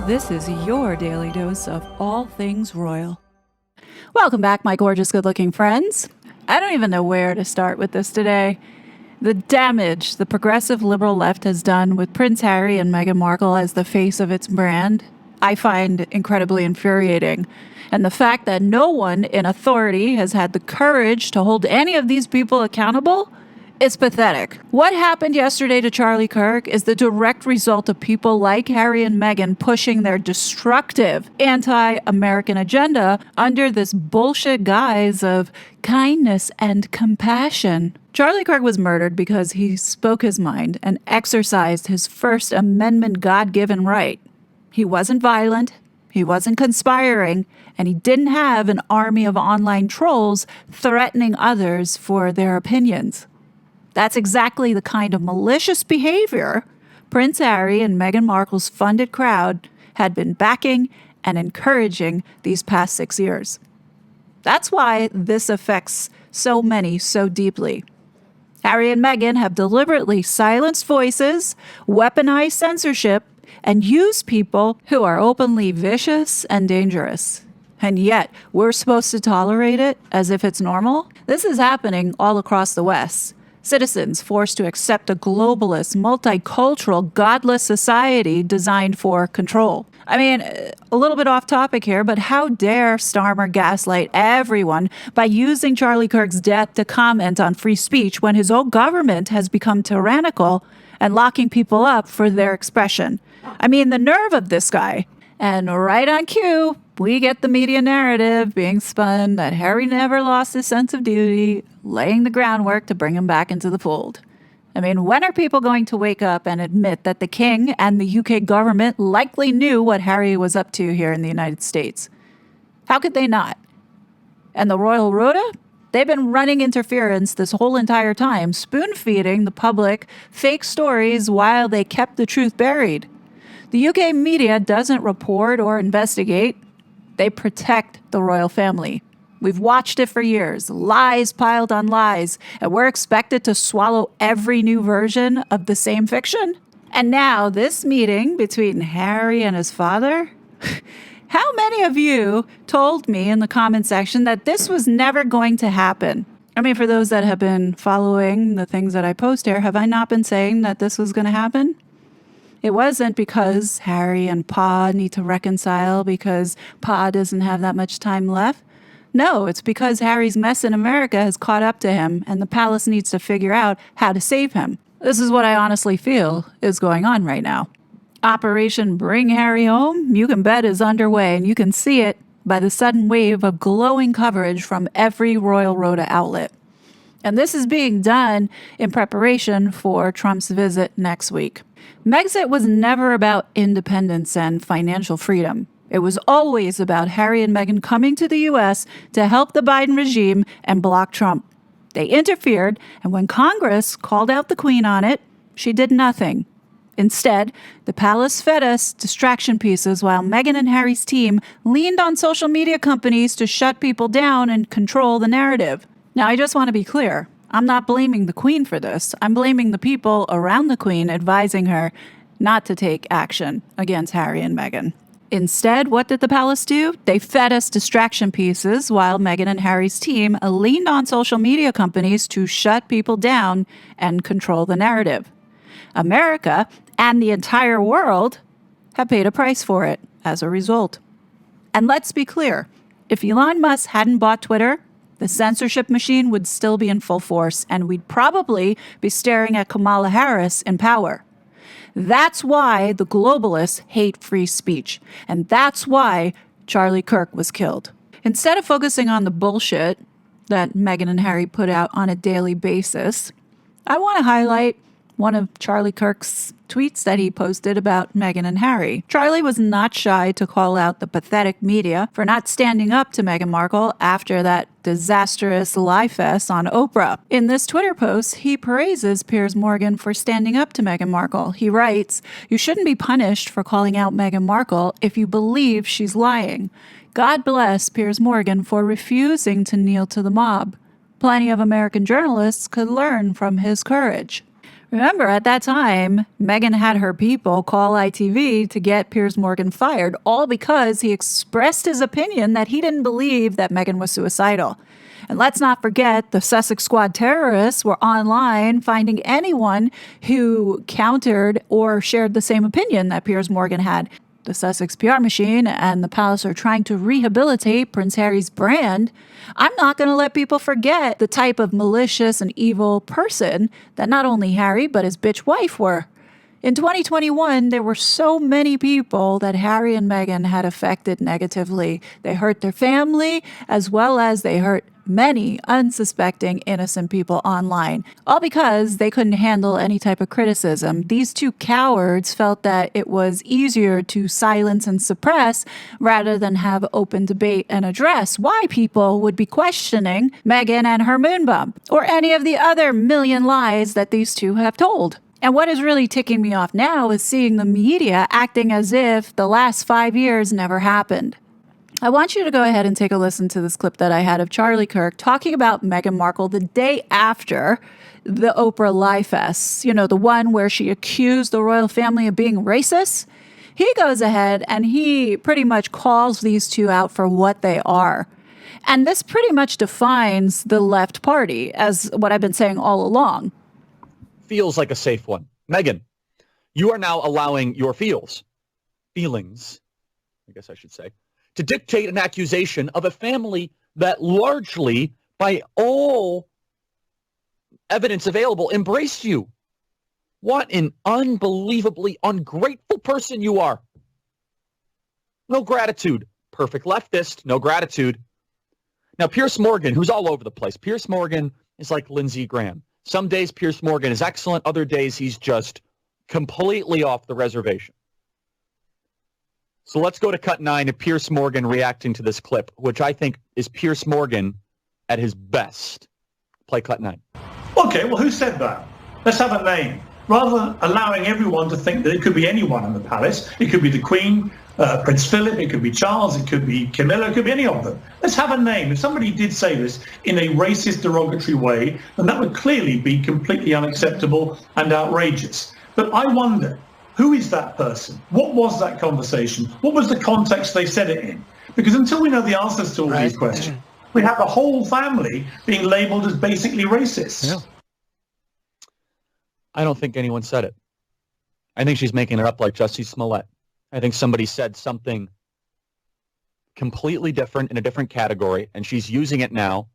This is your daily dose of all things royal. Welcome back, my gorgeous, good-looking friends. I don't even know where to start with this today. The damage the progressive liberal left has done with Prince Harry and Meghan Markle as the face of its brand, I find incredibly infuriating. And the fact that no one in authority has had the courage to hold any of these people accountable is pathetic. What happened yesterday to Charlie Kirk is the direct result of people like Harry and Meghan pushing their destructive anti-American agenda under this bullshit guise of kindness and compassion. Charlie Kirk was murdered because he spoke his mind and exercised his First Amendment God-given right. He wasn't violent, he wasn't conspiring, and he didn't have an army of online trolls threatening others for their opinions. That's exactly the kind of malicious behavior Prince Harry and Meghan Markle's funded crowd had been backing and encouraging these past 6 years. That's why this affects so many so deeply. Harry and Meghan have deliberately silenced voices, weaponized censorship, and used people who are openly vicious and dangerous. And yet, we're supposed to tolerate it as if it's normal? This is happening all across the West. Citizens forced to accept a globalist, multicultural, godless society designed for control. I mean, a little bit off topic here, but how dare Starmer gaslight everyone by using Charlie Kirk's death to comment on free speech when his own government has become tyrannical and locking people up for their expression? I mean, the nerve of this guy. And right on cue, we get the media narrative being spun that Harry never lost his sense of duty, laying the groundwork to bring him back into the fold. I mean, when are people going to wake up and admit that the king and the UK government likely knew what Harry was up to here in the United States? How could they not? And the Royal Rota? They've been running interference this whole entire time, spoon-feeding the public fake stories while they kept the truth buried. The UK media doesn't report or investigate. They protect the royal family. We've watched it for years, lies piled on lies, and we're expected to swallow every new version of the same fiction? And now this meeting between Harry and his father? How many of you told me in the comment section that this was never going to happen? I mean, for those that have been following the things that I post here, have I not been saying that this was going to happen? It wasn't because Harry and Pa need to reconcile because Pa doesn't have that much time left. No, it's because Harry's mess in America has caught up to him and the palace needs to figure out how to save him. This is what I honestly feel is going on right now. Operation Bring Harry Home, you can bet, is underway, and you can see it by the sudden wave of glowing coverage from every Royal Rota outlet. And this is being done in preparation for Trump's visit next week. Megxit was never about independence and financial freedom. It was always about Harry and Meghan coming to the U.S. to help the Biden regime and block Trump. They interfered, and when Congress called out the Queen on it, she did nothing. Instead, the palace fed us distraction pieces while Meghan and Harry's team leaned on social media companies to shut people down and control the narrative. Now, I just want to be clear. I'm not blaming the Queen for this. I'm blaming the people around the Queen advising her not to take action against Harry and Meghan. Instead, what did the palace do? They fed us distraction pieces while Meghan and Harry's team leaned on social media companies to shut people down and control the narrative. America and the entire world have paid a price for it as a result. And let's be clear, if Elon Musk hadn't bought Twitter, the censorship machine would still be in full force, and we'd probably be staring at Kamala Harris in power. That's why the globalists hate free speech, and that's why Charlie Kirk was killed. Instead of focusing on the bullshit that Meghan and Harry put out on a daily basis, I want to highlight one of Charlie Kirk's tweets that he posted about Meghan and Harry. Charlie was not shy to call out the pathetic media for not standing up to Meghan Markle after that disastrous lie fest on Oprah. In this Twitter post, he praises Piers Morgan for standing up to Meghan Markle. He writes, "You shouldn't be punished for calling out Meghan Markle if you believe she's lying. God bless Piers Morgan for refusing to kneel to the mob. Plenty of American journalists could learn from his courage." Remember, at that time, Meghan had her people call ITV to get Piers Morgan fired, all because he expressed his opinion that he didn't believe that Meghan was suicidal. And let's not forget, the Sussex Squad terrorists were online finding anyone who countered or shared the same opinion that Piers Morgan had. The Sussex PR machine and the palace are trying to rehabilitate Prince Harry's brand. I'm not going to let people forget the type of malicious and evil person that not only Harry but his bitch wife were. In 2021, there were so many people that Harry and Meghan had affected negatively. They hurt their family as well as they hurt many unsuspecting innocent people online, all because they couldn't handle any type of criticism. These two cowards felt that it was easier to silence and suppress rather than have open debate and address why people would be questioning Meghan and her moon bump or any of the other million lies that these two have told. And what is really ticking me off now is seeing the media acting as if the last 5 years never happened. I want you to go ahead and take a listen to this clip that I had of Charlie Kirk talking about Meghan Markle the day after the Oprah Lie Fest. You know, the one where she accused the royal family of being racist. He goes ahead and he pretty much calls these two out for what they are. And this pretty much defines the left party, as what I've been saying all along. Feels like a safe one. Meghan, you are now allowing your feelings, I guess I should say, to dictate an accusation of a family that largely, by all evidence available, embraced you. What an unbelievably ungrateful person you are. No gratitude. Perfect leftist, no gratitude. Now, Piers Morgan, who's all over the place. Piers Morgan is like Lindsey Graham. Some days Piers Morgan is excellent. Other days he's just completely off the reservation. So let's go to cut 9 of Piers Morgan reacting to this clip, which I think is Piers Morgan at his best. Play cut 9. Okay, well, who said that? Let's have a name. Rather than allowing everyone to think that it could be anyone in the palace, it could be the Queen, Prince Philip, it could be Charles, it could be Camilla, it could be any of them. Let's have a name. If somebody did say this in a racist, derogatory way, then that would clearly be completely unacceptable and outrageous. But I wonder, who is that person? What was that conversation? What was the context they said it in? Because until we know the answers to all these questions, we have the whole family being labeled as basically racist. Yeah. I don't think anyone said it. I think she's making it up like Jussie Smollett. I think somebody said something completely different in a different category, and she's using it now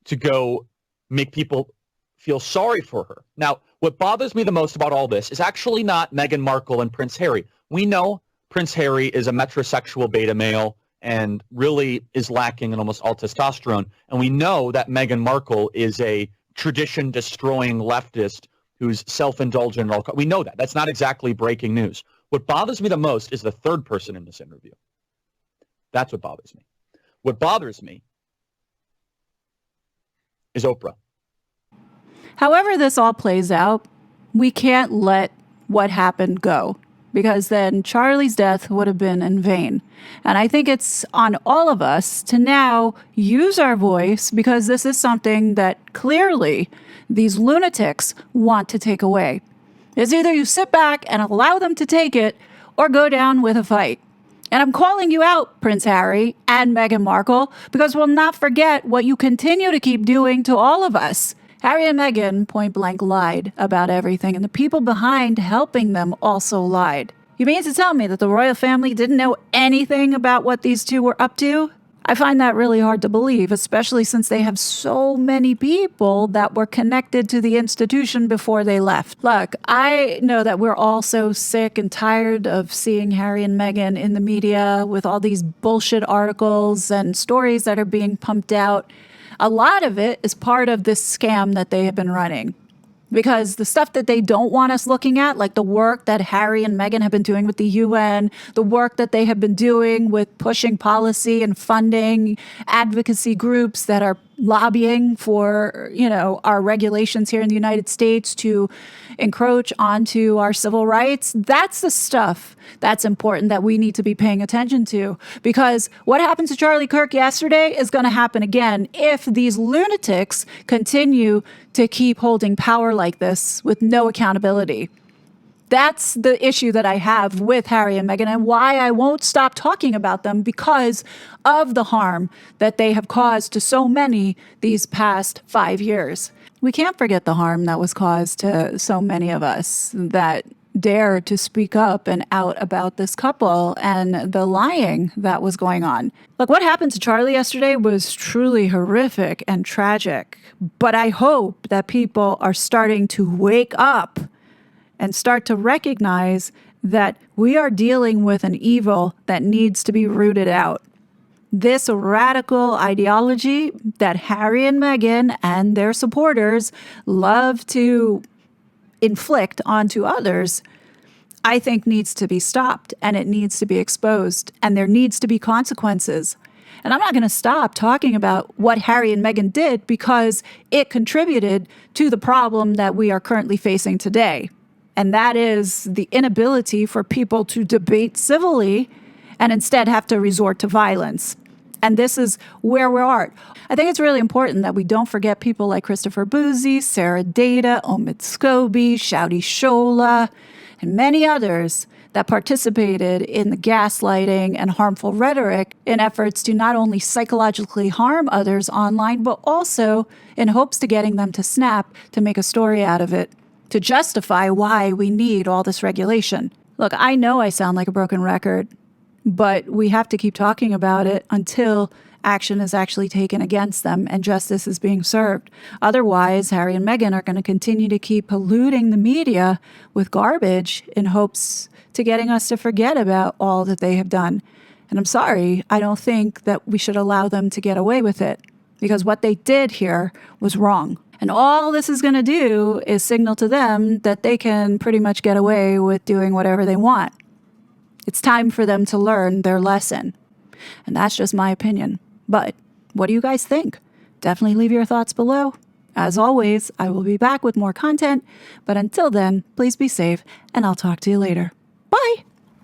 to go make people feel sorry for her. Now, what bothers me the most about all this is actually not Meghan Markle and Prince Harry. We know Prince Harry is a metrosexual beta male and really is lacking in almost all testosterone. And we know that Meghan Markle is a tradition-destroying leftist who's self-indulgent. We know that. That's not exactly breaking news. What bothers me the most is the third person in this interview. That's what bothers me. What bothers me is Oprah. However this all plays out, we can't let what happened go, because then Charlie's death would have been in vain. And I think it's on all of us to now use our voice, because this is something that clearly these lunatics want to take away. It's either you sit back and allow them to take it or go down with a fight. And I'm calling you out, Prince Harry and Meghan Markle, because we'll not forget what you continue to keep doing to all of us. Harry and Meghan point blank lied about everything, and the people behind helping them also lied. You mean to tell me that the royal family didn't know anything about what these two were up to? I find that really hard to believe, especially since they have so many people that were connected to the institution before they left. Look, I know that we're all so sick and tired of seeing Harry and Meghan in the media with all these bullshit articles and stories that are being pumped out. A lot of it is part of this scam that they have been running. Because the stuff that they don't want us looking at, like the work that Harry and Meghan have been doing with the UN, the work that they have been doing with pushing policy and funding advocacy groups that are lobbying for, our regulations here in the United States to encroach onto our civil rights. That's the stuff that's important that we need to be paying attention to, because what happened to Charlie Kirk yesterday is going to happen again if these lunatics continue to keep holding power like this with no accountability. That's the issue that I have with Harry and Meghan, and why I won't stop talking about them, because of the harm that they have caused to so many these past 5 years. We can't forget the harm that was caused to so many of us that dare to speak up and out about this couple and the lying that was going on. Look, what happened to Charlie yesterday was truly horrific and tragic, but I hope that people are starting to wake up and start to recognize that we are dealing with an evil that needs to be rooted out. This radical ideology that Harry and Meghan and their supporters love to inflict onto others, I think needs to be stopped, and it needs to be exposed, and there needs to be consequences. And I'm not going to stop talking about what Harry and Meghan did, because it contributed to the problem that we are currently facing today. And that is the inability for people to debate civilly and instead have to resort to violence. And this is where we are. I think it's really important that we don't forget people like Christopher Boozy, Sarah Data, Omid Scobie, Shouty Shola, and many others that participated in the gaslighting and harmful rhetoric in efforts to not only psychologically harm others online, but also in hopes to getting them to snap to make a story out of it, to justify why we need all this regulation. Look, I know I sound like a broken record, but we have to keep talking about it until action is actually taken against them and justice is being served. Otherwise, Harry and Meghan are going to continue to keep polluting the media with garbage in hopes to getting us to forget about all that they have done. And I'm sorry, I don't think that we should allow them to get away with it, because what they did here was wrong. And all this is going to do is signal to them that they can pretty much get away with doing whatever they want. It's time for them to learn their lesson. And that's just my opinion. But what do you guys think? Definitely leave your thoughts below. As always, I will be back with more content. But until then, please be safe, and I'll talk to you later. Bye!